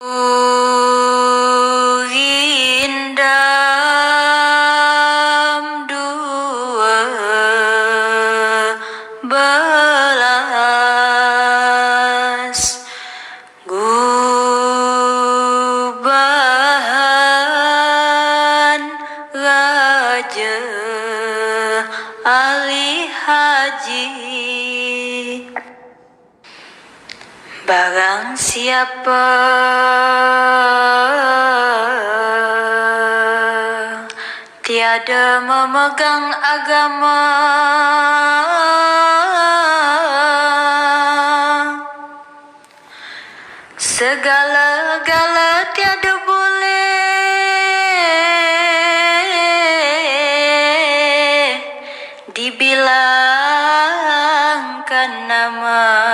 Rindam dua belas gubahan Raja Ali Haji. Barang siapa tiada memegang agama, segala-gala tiada boleh dibilangkan nama.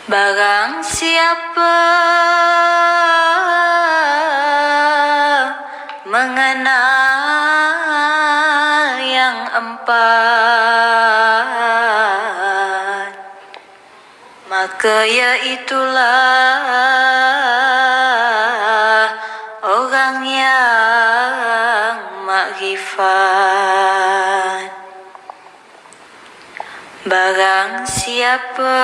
Barang siapa mengenal yang empat, maka iaitulah orang yang makrifat. Barang siapa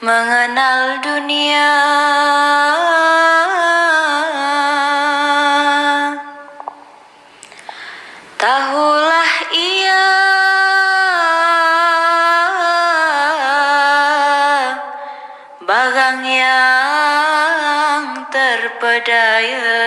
mengenal dunia, tahulah ia barang yang terpedaya.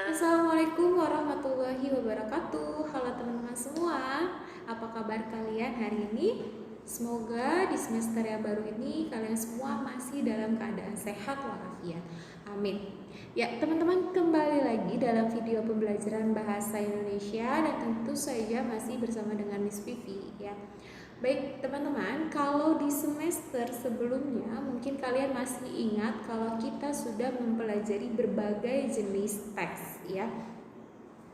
Assalamualaikum warahmatullahi wabarakatuh. Halo teman-teman semua, apa kabar kalian hari ini? Semoga di semester yang baru ini kalian semua masih dalam keadaan sehat walafiat. Amin. Ya teman-teman, kembali lagi dalam video pembelajaran bahasa Indonesia dan tentu saja masih bersama dengan Miss Vivi ya. Baik teman-teman, kalau di semester sebelumnya mungkin kalian masih ingat kalau kita sudah mempelajari berbagai jenis teks ya.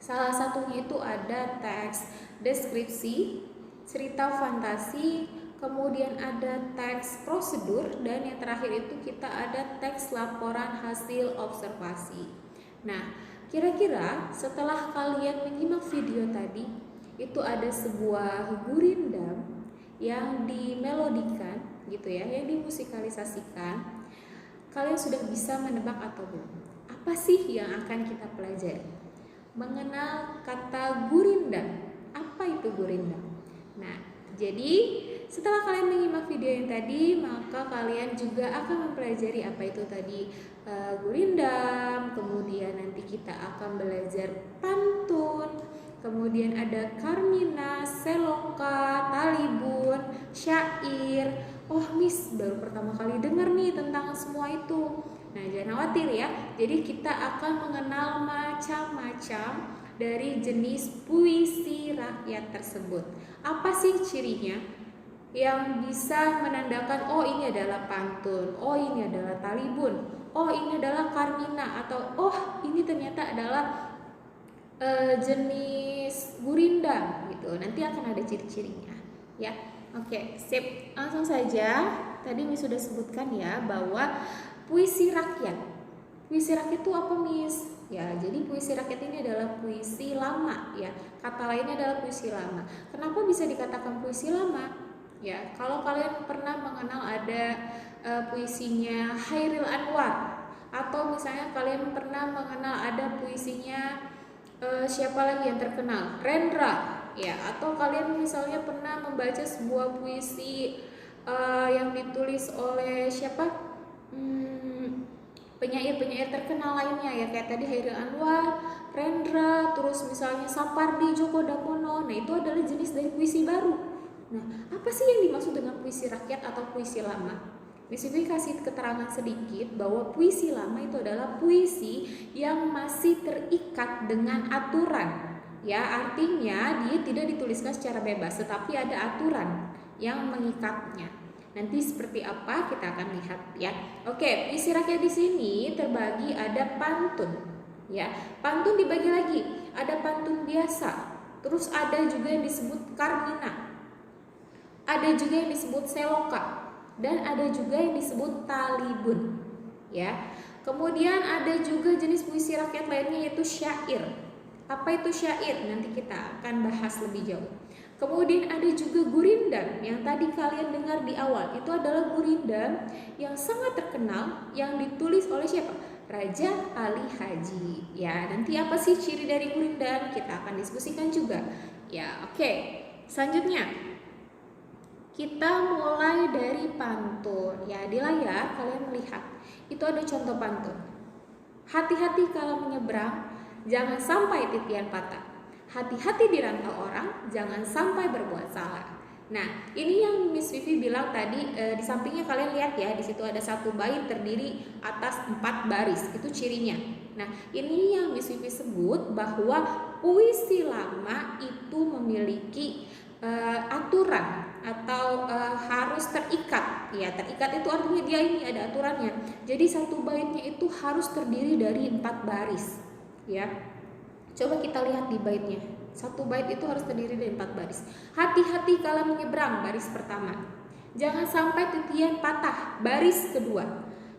Salah satunya itu ada teks deskripsi, cerita fantasi, kemudian ada teks prosedur, dan yang terakhir itu kita ada teks laporan hasil observasi. Nah, kira-kira setelah kalian menyimak video tadi, itu ada sebuah gurindam yang dimelodikan gitu ya, yang dimusikalisasikan. Kalian sudah bisa menebak atau belum? Apa sih yang akan kita pelajari? Mengenal kata gurindam. Apa itu gurindam? Nah, jadi setelah kalian menyimak video yang tadi, maka kalian juga akan mempelajari apa itu tadi gurindam. Kemudian nanti kita akan belajar pantun. Kemudian ada karmina, seloka, talibun, syair. Oh Miss, baru pertama kali dengar nih tentang semua itu. Nah jangan khawatir ya, jadi kita akan mengenal macam-macam dari jenis puisi rakyat tersebut. Apa sih cirinya yang bisa menandakan oh ini adalah pantun, oh ini adalah talibun, oh ini adalah karmina, atau oh ini ternyata adalah jenis gurindam gitu. Nanti akan ada ciri-cirinya ya. Oke, sip. Langsung saja. Tadi Miss sudah sebutkan ya bahwa puisi rakyat. Puisi rakyat itu apa, Miss? Ya, jadi puisi rakyat ini adalah puisi lama ya. Kata lainnya adalah puisi lama. Kenapa bisa dikatakan puisi lama? Ya, kalau kalian pernah mengenal ada puisinya Hairil Anwar, atau misalnya kalian pernah mengenal ada puisinya siapa lagi yang terkenal? Rendra ya, atau kalian misalnya pernah membaca sebuah puisi yang ditulis oleh siapa? Penyair-penyair terkenal lainnya ya, kayak tadi Hairil Anwar, Rendra, terus misalnya Sapardi Djoko Damono. Nah itu adalah jenis dari puisi baru. Nah apa sih yang dimaksud dengan puisi rakyat atau puisi lama? Miss Vivi kasih keterangan sedikit bahwa puisi lama itu adalah puisi yang masih terikat dengan aturan. Ya, artinya dia tidak dituliskan secara bebas, tetapi ada aturan yang mengikatnya. Nanti seperti apa kita akan lihat ya. Oke, puisi rakyat di sini terbagi ada pantun. Ya, pantun dibagi lagi. Ada pantun biasa, terus ada juga yang disebut karmina, ada juga yang disebut seloka, dan ada juga yang disebut talibun. Ya, kemudian ada juga jenis puisi rakyat lainnya yaitu syair. Apa itu syair? Nanti kita akan bahas lebih jauh. Kemudian ada juga gurindam yang tadi kalian dengar di awal. Itu adalah gurindam yang sangat terkenal yang ditulis oleh siapa? Raja Ali Haji. Ya, nanti apa sih ciri dari gurindam? Kita akan diskusikan juga. Ya, oke. Selanjutnya kita mulai dari pantun. Ya, di layar kalian melihat. Itu ada contoh pantun. Hati-hati kalau menyeberang, jangan sampai titian patah. Hati-hati di rantau orang, jangan sampai berbuat salah. Nah, ini yang Miss Vivi bilang tadi, di sampingnya kalian lihat ya, di situ ada satu bait terdiri atas 4 baris, itu cirinya. Nah, ini yang Miss Vivi sebut bahwa puisi lama itu memiliki aturan atau harus terikat. Ya, terikat itu artinya dia ini ada aturannya. Jadi satu baitnya itu harus terdiri dari 4 baris. Ya, coba kita lihat di baitnya. Satu bait itu harus terdiri dari 4 baris. Hati-hati kala menyeberang, baris pertama. Jangan sampai titian patah, baris kedua.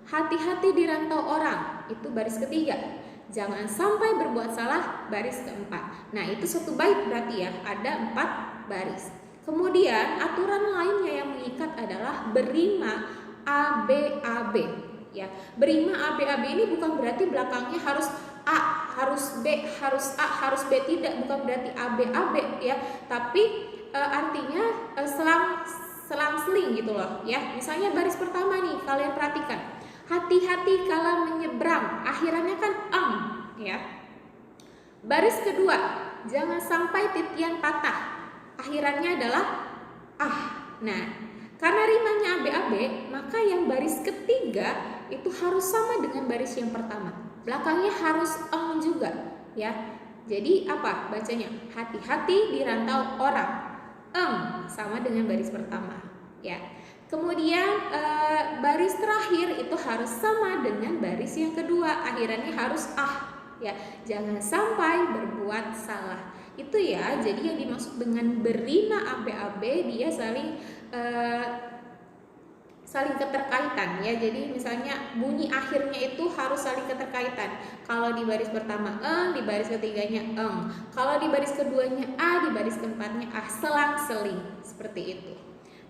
Hati-hati di rantau orang, itu baris ketiga. Jangan sampai berbuat salah, baris keempat. Nah, itu satu bait berarti ya, ada 4 baris. Kemudian aturan lainnya yang mengikat adalah berima ABAB. Ya, berima ABAB ini bukan berarti belakangnya harus A, harus B, harus A, harus B, tidak, bukan berarti ABAB ya, tapi artinya selang-seling gitu loh ya. Misalnya baris pertama nih, kalian perhatikan. Hati-hati kala menyeberang, akhirannya kan ya. Baris kedua, jangan sampai titian patah, akhirannya adalah Nah, karena rimanya ABAB, maka yang baris ketiga itu harus sama dengan baris yang pertama. Belakangnya harus juga ya. Jadi apa bacanya? Hati-hati di rantau orang. Sama dengan baris pertama ya. Kemudian baris terakhir itu harus sama dengan baris yang kedua. Akhirannya harus ya. Jangan sampai berbuat salah. Itu ya. Jadi yang dimaksud dengan berima ABAB, dia saling keterkaitan ya. Jadi misalnya bunyi akhirnya itu harus saling keterkaitan. Kalau di baris pertama di baris ketiganya kalau di baris keduanya di baris keempatnya selang-seling seperti itu.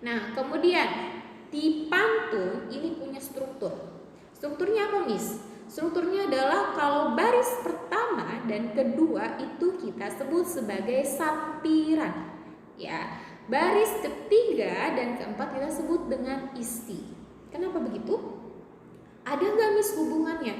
Nah, kemudian di pantun ini punya struktur. Strukturnya apa, Miss? Strukturnya adalah kalau baris pertama dan kedua itu kita sebut sebagai sampiran ya. Baris ketiga dan keempat kita sebut dengan isi. Kenapa begitu? Ada nggak, Miss, hubungannya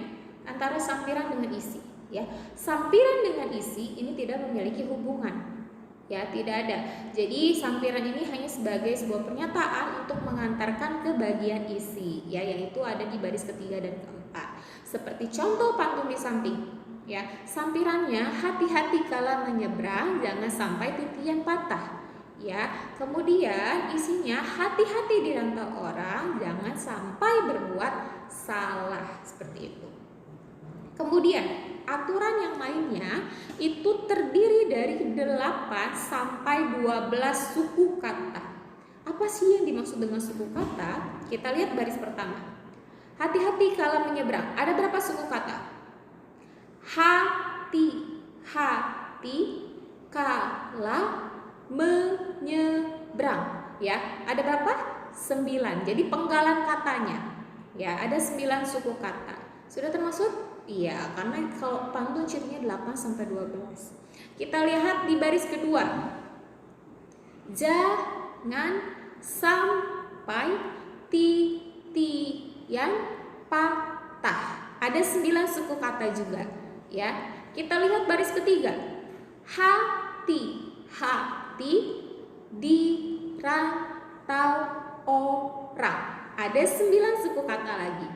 antara sampiran dengan isi? Ya, sampiran dengan isi ini tidak memiliki hubungan. Ya, tidak ada. Jadi sampiran ini hanya sebagai sebuah pernyataan untuk mengantarkan ke bagian isi, ya, yaitu ada di baris ketiga dan keempat. Seperti contoh pantun di samping. Ya, sampirannya hati-hati kala menyeberang, jangan sampai titian patah. Ya, kemudian isinya hati-hati di rantau orang, jangan sampai berbuat salah, seperti itu. Kemudian aturan yang lainnya itu terdiri dari 8 sampai 12 suku kata. Apa sih yang dimaksud dengan suku kata? Kita lihat baris pertama. Hati-hati kala menyeberang. Ada berapa suku kata? Hati kala menyeberang ya. Ada berapa? 9. Jadi penggalan katanya ya, ada 9 suku kata. Sudah termasuk? Iya, karena kalau pantun cirinya 8 sampai 12. Kita lihat di baris kedua. Jangan sampai titian patah. Ada 9 suku kata juga ya. Kita lihat baris ketiga. Hati di rantau orang. Ada 9 suku kata lagi.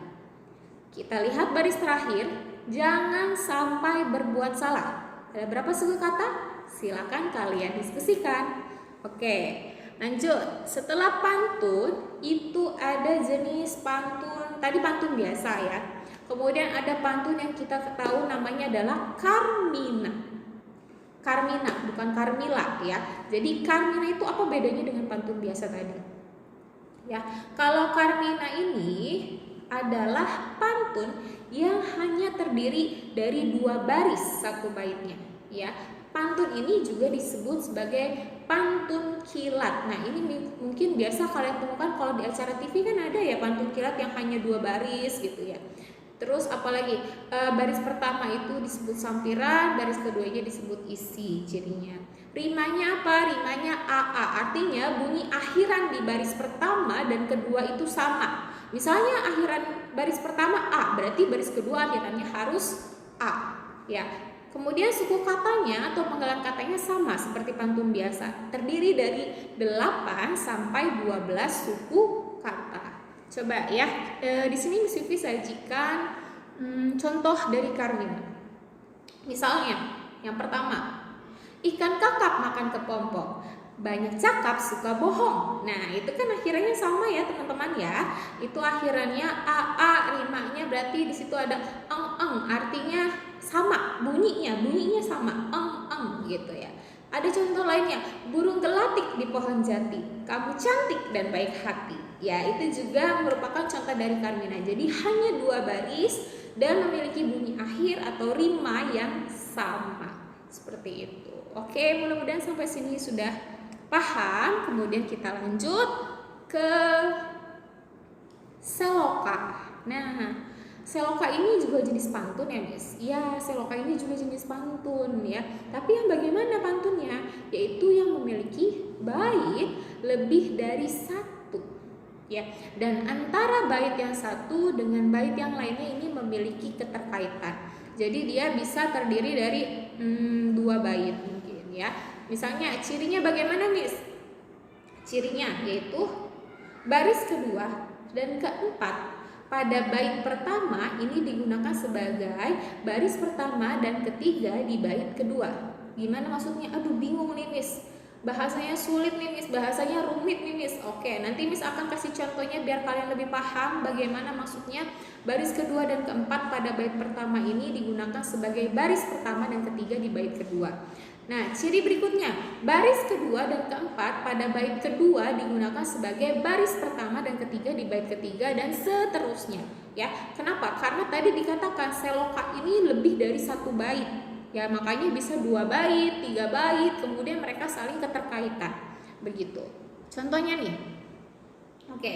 Kita lihat baris terakhir. Jangan sampai berbuat salah. Ada berapa suku kata? Silakan kalian diskusikan. Oke, lanjut. Setelah pantun itu ada jenis pantun. Tadi pantun biasa ya. Kemudian ada pantun yang kita tahu namanya adalah Carmina. Carmina, bukan Carmila ya. Jadi Carmina itu apa bedanya dengan pantun biasa tadi? Ya, kalau Carmina ini adalah pantun yang hanya terdiri dari 2 baris satu baitnya ya. Pantun ini juga disebut sebagai pantun kilat. Nah, ini mungkin biasa kalian temukan kalau di acara TV kan ada ya pantun kilat yang hanya 2 baris gitu ya. Terus apalagi baris pertama itu disebut sampiran, baris keduanya disebut isi cirinya. Rimanya apa? Rimanya AA, artinya bunyi akhiran di baris pertama dan kedua itu sama. Misalnya akhiran baris pertama A, berarti baris kedua akhirannya harus A ya. Kemudian suku katanya atau penggalan katanya sama seperti pantun biasa, terdiri dari 8 sampai 12 suku kata. Coba ya, di sini Miss Vivi sajikan contoh dari Carmina. Misalnya, yang pertama, ikan kakap makan kepompong, banyak cakap suka bohong. Nah, itu kan akhirannya sama ya teman-teman ya. Itu akhirannya AA, rimanya berarti di situ ada eng, artinya sama, bunyinya sama, eng gitu ya. Ada contoh lainnya, burung gelatik di pohon jati, kamu cantik dan baik hati. Ya, itu juga merupakan contoh dari Carmina. Jadi hanya 2 baris dan memiliki bunyi akhir atau rima yang sama. Seperti itu. Oke, mudah-mudahan sampai sini sudah paham. Kemudian kita lanjut ke seloka. Nah, seloka ini juga jenis pantun ya, Miss. Ya, seloka ini juga jenis pantun ya. Tapi yang bagaimana pantunnya? Yaitu yang memiliki bait lebih dari 1 ya. Dan antara bait yang satu dengan bait yang lainnya ini memiliki keterkaitan. Jadi dia bisa terdiri dari 2 bait mungkin ya. Misalnya cirinya bagaimana, Miss? Cirinya yaitu baris kedua dan keempat pada bait pertama ini digunakan sebagai baris pertama dan ketiga di bait kedua. Gimana maksudnya? Aduh, bingung nih, Miss. Bahasanya sulit nih, Miss. Bahasanya rumit nih, Miss. Oke, nanti Miss akan kasih contohnya biar kalian lebih paham bagaimana maksudnya baris kedua dan keempat pada bait pertama ini digunakan sebagai baris pertama dan ketiga di bait kedua. Nah, ciri berikutnya, baris kedua dan keempat pada bait kedua digunakan sebagai baris pertama dan ketiga di bait ketiga dan seterusnya. Ya, kenapa? Karena tadi dikatakan seloka ini lebih dari 1 bait. Ya, makanya bisa 2 bait, 3 bait, kemudian mereka saling keterkaitan. Begitu. Contohnya nih. Oke.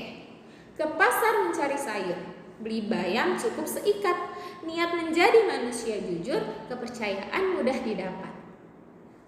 Ke pasar mencari sayur, beli bayam cukup seikat. Niat menjadi manusia jujur, kepercayaan mudah didapat.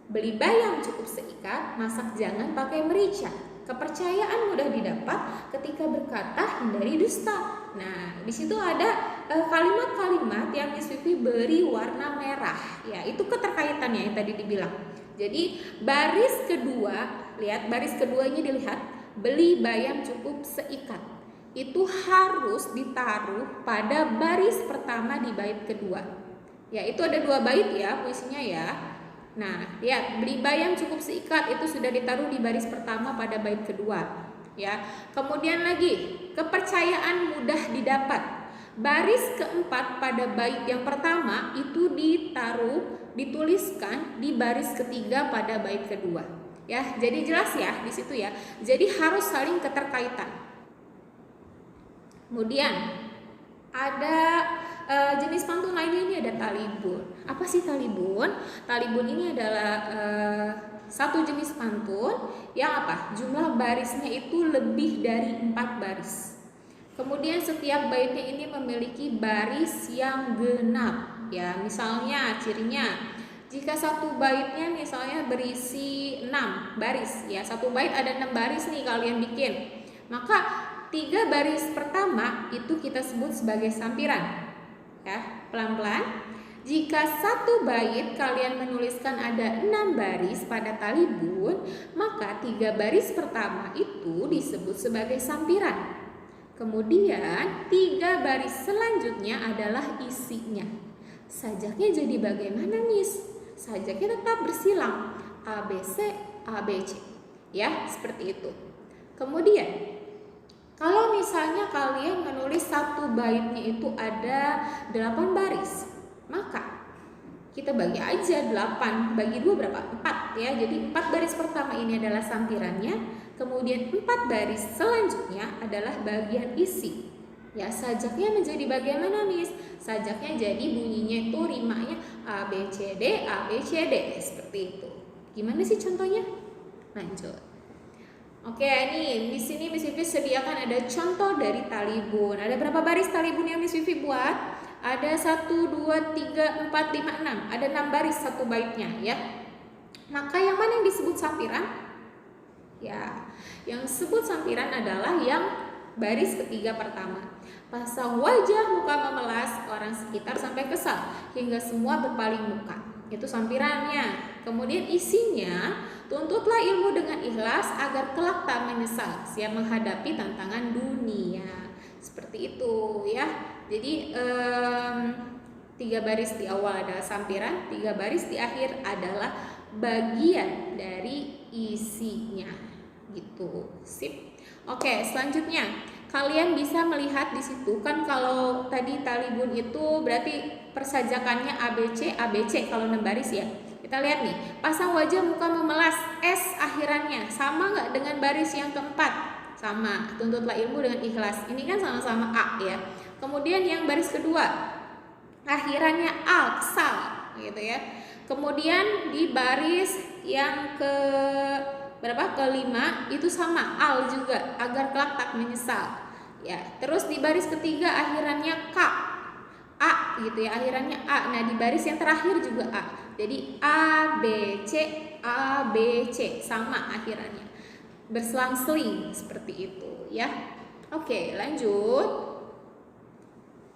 Beli bayam cukup seikat, masak jangan pakai merica. Kepercayaan mudah didapat, ketika berkata hindari dusta. Nah, di situ ada kalimat-kalimat yang Miss Vivi beri warna merah. Ya, itu keterkaitannya yang tadi dibilang. Jadi baris kedua, lihat baris keduanya dilihat, beli bayam cukup seikat. Itu harus ditaruh pada baris pertama di bait kedua. Ya, itu ada 2 bait ya puisinya ya. Nah, lihat, beli bayam cukup seikat itu sudah ditaruh di baris pertama pada bait kedua. Ya, kemudian lagi, kepercayaan mudah didapat. Baris keempat pada bait yang pertama itu dituliskan di baris ketiga pada bait kedua. Ya, jadi jelas ya di situ ya. Jadi harus saling keterkaitan. Kemudian ada jenis pantun lainnya ini ada talibun. Apa sih talibun? Talibun ini adalah satu jenis pantun yang apa? Jumlah barisnya itu lebih dari 4 baris. Kemudian setiap baitnya ini memiliki baris yang genap. Ya, misalnya cirinya jika satu baitnya misalnya berisi 6 baris, ya satu bait ada 6 baris nih kalian bikin. Maka 3 baris pertama itu kita sebut sebagai sampiran. Ya, pelan-pelan. Jika satu bait kalian menuliskan ada 6 baris pada talibun, maka 3 baris pertama itu disebut sebagai sampiran. Kemudian 3 baris selanjutnya adalah isinya. Sajaknya jadi bagaimana, Miss? Sajaknya tetap bersilang ABC ABC. Ya, seperti itu. Kemudian Kalau misalnya kalian menulis satu baitnya itu ada 8 baris, maka kita bagi aja 8, bagi 2 berapa? 4 ya. Jadi 4 baris pertama ini adalah sampirannya, kemudian 4 baris selanjutnya adalah bagian isi. Ya, sajaknya menjadi bagian mana, Miss? Sajaknya jadi bunyinya itu rimanya A B C D A B C D seperti itu. Gimana sih contohnya? Lanjut. Oke, nih di sini Miss Vivi sediakan ada contoh dari talibun. Ada berapa baris talibun yang Miss Vivi buat? Ada 1, 2, 3, 4, 5, 6. Ada 6 baris satu baitnya ya. Maka yang mana yang disebut sampiran? Ya, yang disebut sampiran adalah yang baris ketiga pertama. Pasang wajah muka memelas, orang sekitar sampai kesal hingga semua berpaling muka. Itu sampirannya. Kemudian isinya, tuntutlah ilmu dengan ikhlas agar kelak tak menyesal, siap menghadapi tantangan dunia. Seperti itu ya. Jadi 3 baris di awal adalah sampiran, 3 baris di akhir adalah bagian dari isinya. Gitu. Sip. Oke, selanjutnya kalian bisa melihat di situ kan, kalau tadi talibun itu berarti persajakannya ABC ABC kalau 6 baris ya. Kita lihat nih, pasang wajah muka memelas, S akhirannya sama nggak dengan baris yang keempat? Sama, tuntutlah ilmu dengan ikhlas. Ini kan sama-sama A ya. Kemudian yang baris kedua akhirannya Al-Ksal gitu ya. Kemudian di baris yang ke berapa? Kelima itu sama Al juga, agar kelak tak menyesal. Ya, terus di baris ketiga akhirannya K, A gitu ya, akhirannya A. Nah, di baris yang terakhir juga A. Jadi A B C sama akhirannya. Berselang-seling seperti itu ya. Oke, lanjut.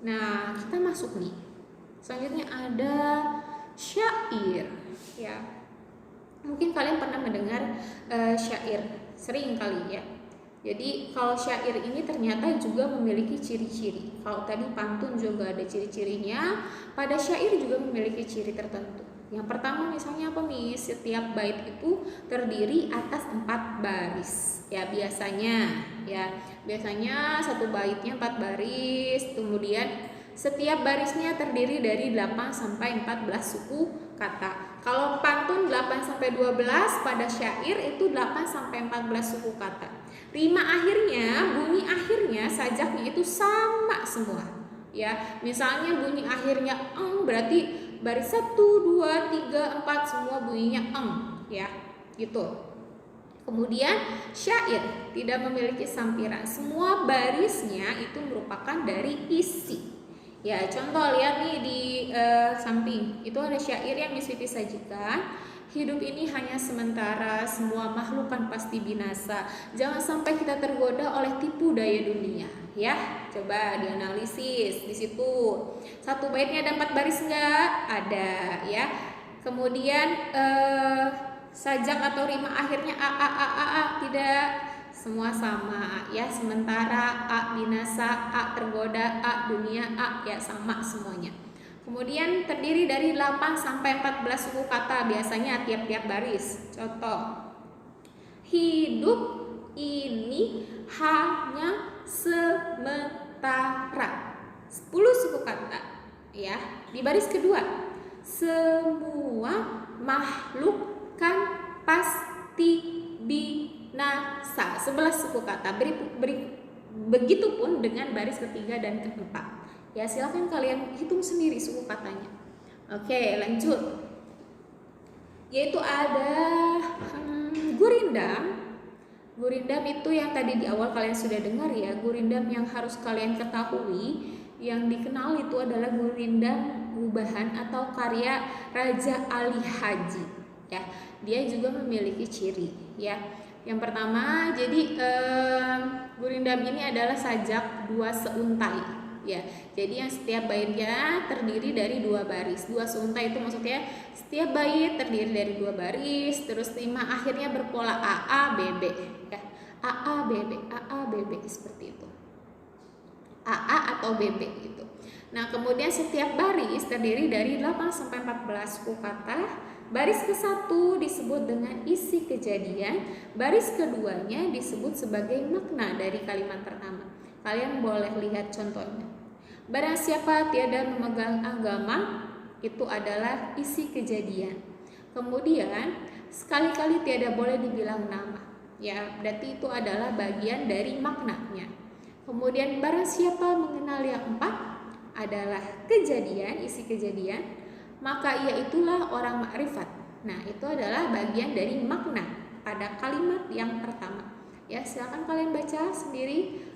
Nah, kita masuk nih. Selanjutnya ada syair ya. Mungkin kalian pernah mendengar syair, sering kali ya. Jadi kalau syair ini ternyata juga memiliki ciri-ciri. Kalau tadi pantun juga ada ciri-cirinya, pada syair juga memiliki ciri tertentu. Yang pertama misalnya apa, Miss? Setiap bait itu terdiri atas 4 baris. Ya biasanya satu baitnya 4 baris. Kemudian setiap barisnya terdiri dari 8 sampai 14 suku kata. Kalau pantun 8 sampai 12, pada syair itu 8 sampai 14 suku kata. Rima akhirnya, bunyi akhirnya, sajaknya itu sama semua. Ya, misalnya bunyi akhirnya berarti baris 1, 2, 3, 4 semua bunyinya ya, gitu. Kemudian syair tidak memiliki sampiran. Semua barisnya itu merupakan dari isi. Ya, contoh lihat nih di samping. Itu ada syair yang Miss Vivi sajikan. Hidup ini hanya sementara, semua makhluk kan pasti binasa. Jangan sampai kita tergoda oleh tipu daya dunia. Ya, coba dianalisis di situ. Satu baitnya ada 4 baris enggak? Ada, ya. Kemudian sajak atau rima akhirnya a tidak, semua sama ya. Sementara a binasa, a tergoda, a dunia, a ya sama semuanya. Kemudian terdiri dari 8 sampai 14 suku kata biasanya tiap-tiap baris. Contoh, hidup ini hanya sementara, 10 suku kata ya. Di baris kedua, semua makhluk kan pasti binasa, 11 suku kata. Begitupun dengan baris ketiga dan keempat. Ya, silakan kalian hitung sendiri suku katanya. Oke, lanjut. Yaitu ada gurindam. Gurindam itu yang tadi di awal kalian sudah dengar ya. Gurindam yang harus kalian ketahui, yang dikenal itu adalah gurindam gubahan atau karya Raja Ali Haji. Ya, dia juga memiliki ciri. Ya, yang pertama, jadi gurindam ini adalah sajak 2 seuntai. Ya, jadi yang setiap baitnya terdiri dari 2 baris. 2 seuntai itu maksudnya setiap bait terdiri dari 2 baris, terus rima akhirnya berpola AA BB ya. AA BB seperti itu. AA atau BB gitu. Nah, kemudian setiap baris terdiri dari 8 sampai 14 suku kata. Baris ke-1 disebut dengan isi kejadian, baris keduanya disebut sebagai makna dari kalimat pertama. Kalian boleh lihat contohnya. Barang siapa tiada memegang agama, itu adalah isi kejadian. Kemudian sekali-kali tiada boleh dibilang nama. Ya, berarti itu adalah bagian dari maknanya. Kemudian barang siapa mengenal yang 4 adalah kejadian, isi kejadian, maka ia itulah orang makrifat. Nah, itu adalah bagian dari makna pada kalimat yang pertama. Ya, silakan kalian baca sendiri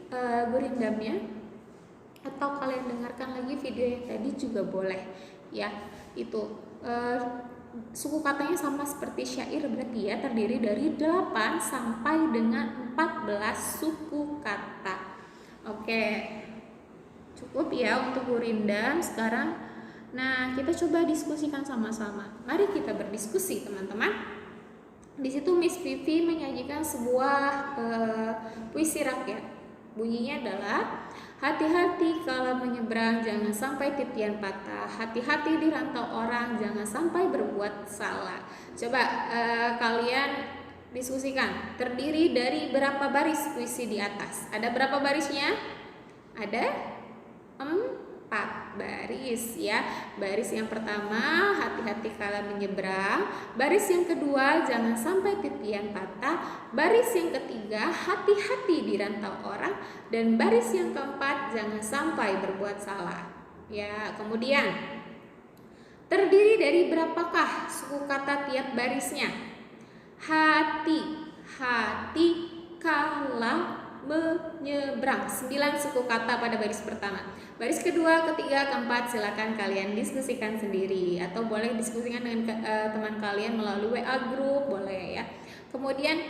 gurindamnya, atau kalian dengarkan lagi video yang tadi juga boleh. Ya, itu suku katanya sama seperti syair, berarti ya terdiri dari 8 sampai dengan 14 suku kata. Oke, cukup ya untuk gurindam sekarang. Nah, kita coba diskusikan sama-sama. Mari kita berdiskusi, teman-teman. Di situ Miss Vivi menyajikan sebuah puisi rakyat. Bunyinya adalah: hati-hati kalau menyeberang, jangan sampai titian patah. Hati-hati di rantau orang, jangan sampai berbuat salah. Coba kalian diskusikan. Terdiri dari berapa baris puisi di atas? Ada berapa barisnya? Ada 4 baris ya. Baris yang pertama, hati-hati kala menyeberang. Baris yang kedua, jangan sampai titian patah. Baris yang ketiga, hati-hati di rantau orang. Dan baris yang keempat, jangan sampai berbuat salah. Ya, kemudian terdiri dari berapakah suku kata tiap barisnya? Hati, hati kala menyeberang, 9 suku kata pada baris pertama. Baris kedua, ketiga, keempat silakan kalian diskusikan sendiri, atau boleh diskusikan dengan teman kalian melalui WA group, boleh ya. Kemudian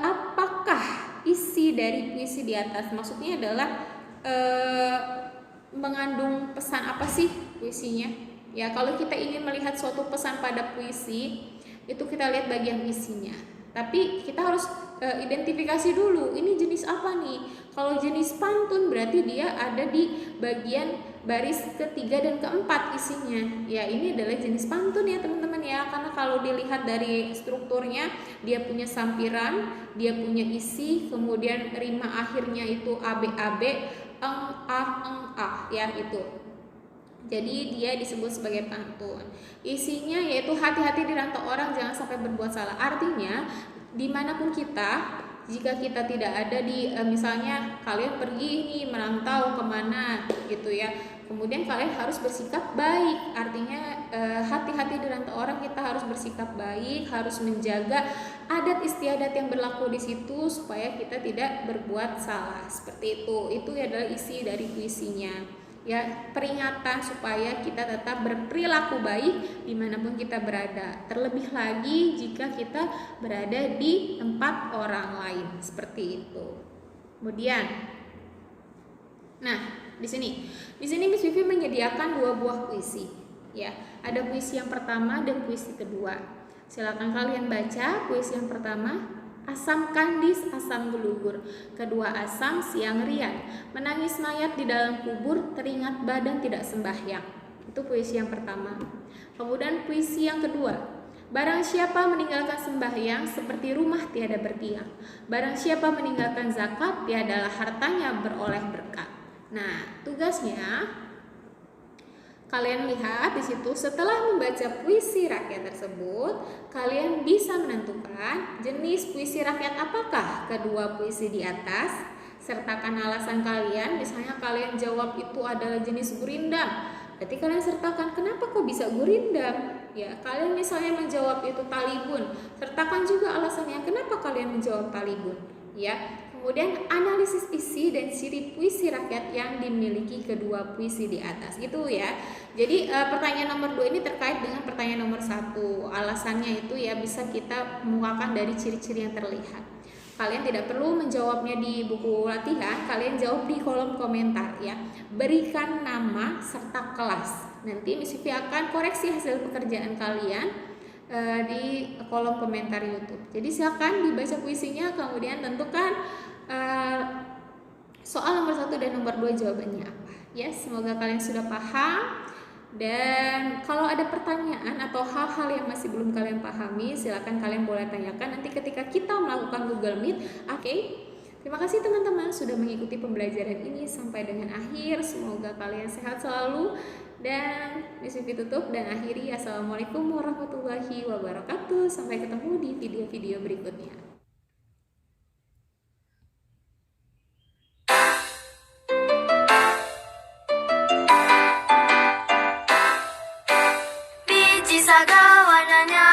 apakah isi dari puisi di atas? Maksudnya adalah mengandung pesan apa sih puisinya? Ya, kalau kita ingin melihat suatu pesan pada puisi, itu kita lihat bagian isinya. Tapi kita harus identifikasi dulu, ini jenis apa nih? Kalau jenis pantun berarti dia ada di bagian baris ketiga dan keempat isinya. Ya, ini adalah jenis pantun ya teman-teman ya. Karena kalau dilihat dari strukturnya, dia punya sampiran, dia punya isi, kemudian rima akhirnya itu ab-ab, eng ah ya itu. Jadi dia disebut sebagai pantun. Isinya yaitu hati-hati di rantau orang, jangan sampai berbuat salah. Artinya dimanapun kita, jika kita tidak ada di misalnya kalian pergi nih merantau kemana gitu ya, kemudian kalian harus bersikap baik. Artinya hati-hati di rantau orang, kita harus bersikap baik, harus menjaga adat istiadat yang berlaku di situ supaya kita tidak berbuat salah. Seperti itu adalah isi dari puisinya. Ya, peringatan supaya kita tetap berperilaku baik dimanapun kita berada. Terlebih lagi jika kita berada di tempat orang lain, seperti itu. Kemudian, nah di sini Miss Vivi menyediakan 2 buah puisi. Ya, ada puisi yang pertama dan puisi kedua. Silakan kalian baca puisi yang pertama. Asam kandis, asam gelugur. Kedua asam, siang riang. Menangis mayat di dalam kubur, teringat badan tidak sembahyang. Itu puisi yang pertama. Kemudian puisi yang kedua. Barang siapa meninggalkan sembahyang, seperti rumah tiada bertiang. Barang siapa meninggalkan zakat, tiadalah hartanya beroleh berkat. Nah, tugasnya kalian lihat di situ, setelah membaca puisi rakyat tersebut, kalian bisa menentukan jenis puisi rakyat apakah kedua puisi di atas. Sertakan alasan kalian. Misalnya kalian jawab itu adalah jenis gurindam, berarti kalian sertakan kenapa kok bisa gurindam. Ya, kalian misalnya menjawab itu talibun, sertakan juga alasannya kenapa kalian menjawab talibun. Ya. Kemudian analisis isi dan ciri puisi rakyat yang dimiliki kedua puisi di atas. Gitu ya. Jadi pertanyaan nomor 2 ini terkait dengan pertanyaan nomor 1. Alasannya itu ya bisa kita muakan dari ciri-ciri yang terlihat. Kalian tidak perlu menjawabnya di buku latihan, kalian jawab di kolom komentar ya. Berikan nama serta kelas. Nanti Miss Vivi akan koreksi hasil pekerjaan kalian di kolom komentar YouTube. Jadi silakan dibaca puisinya, kemudian tentukan soal nomor 1 dan nomor 2 jawabannya apa. Ya, semoga kalian sudah paham. Dan kalau ada pertanyaan atau hal-hal yang masih belum kalian pahami, silakan kalian boleh tanyakan nanti ketika kita melakukan Google Meet. Oke? Terima kasih teman-teman sudah mengikuti pembelajaran ini sampai dengan akhir. Semoga kalian sehat selalu. Dan Miss Vivi tutup dan akhiri. Assalamualaikum warahmatullahi wabarakatuh. Sampai ketemu di video-video berikutnya. Biji saga warnanya